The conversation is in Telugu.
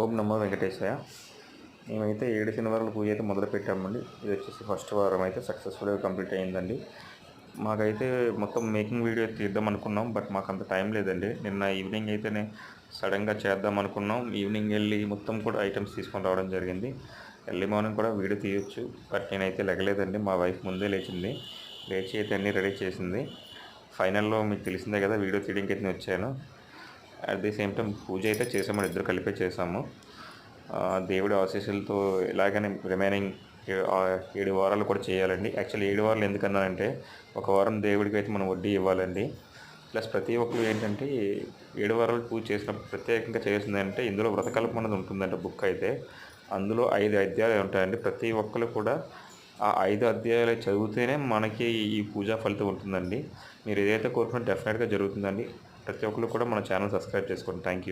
ఓం నమో వెంకటేశాయ. మేమైతే 7 శనివారాల పూజ అయితే మొదలుపెట్టామండి. ఇది వచ్చేసి ఫస్ట్ వారం అయితే సక్సెస్ఫుల్గా కంప్లీట్ అయిందండి. మాకైతే మొత్తం మేకింగ్ వీడియో తీద్దాం అనుకున్నాం, బట్ మాకు అంత టైం లేదండి. నిన్న ఈవినింగ్ అయితేనే సడన్గా చేద్దాం అనుకున్నాం. ఈవినింగ్ వెళ్ళి మొత్తం కూడా ఐటమ్స్ తీసుకొని రావడం జరిగింది. ఎర్లీ మార్నింగ్ కూడా వీడియో తీయొచ్చు, బట్ నేనైతే లెగలేదండి. మా వైఫ్ ముందే లేచింది, లేచి అయితే అన్నీ రెడీ చేసింది. ఫైనల్లో మీకు తెలిసిందే కదా, వీడియో తీయడానికి అయితే నేను వచ్చాను. అట్ ది సేమ్ టైం పూజ అయితే చేసాము, ఇద్దరు కలిపే చేసాము. దేవుడి ఆశీస్సులతో ఇలాగనే రిమైనింగ్ 7 వారాలు కూడా చేయాలండి. యాక్చువల్లీ 7 వారాలు ఎందుకన్నానంటే, ఒక వారం దేవుడికి అయితే మనం వడ్డీ ఇవ్వాలండి. ప్లస్ ప్రతి ఒక్కరు ఏంటంటే 7 వారాలు పూజ చేసినప్పుడు ప్రత్యేకంగా చేయాల్సిందంటే, ఇందులో వ్రతకల్పం అనేది ఉంటుందంట బుక్ అయితే. అందులో 5 అధ్యాయాలు ఉంటాయండి. ప్రతి ఒక్కరు కూడా ఆ 5 అధ్యాయాలు చదివితేనే మనకి ఈ పూజా ఫలితం ఉంటుందండి. మీరు ఏదైతే కోరుకుంటే డెఫినెట్గా జరుగుతుందండి. ప్రతి ఒక్కరు కూడా మన ఛానల్ సబ్స్క్రైబ్ చేసుకోండి. Thank you.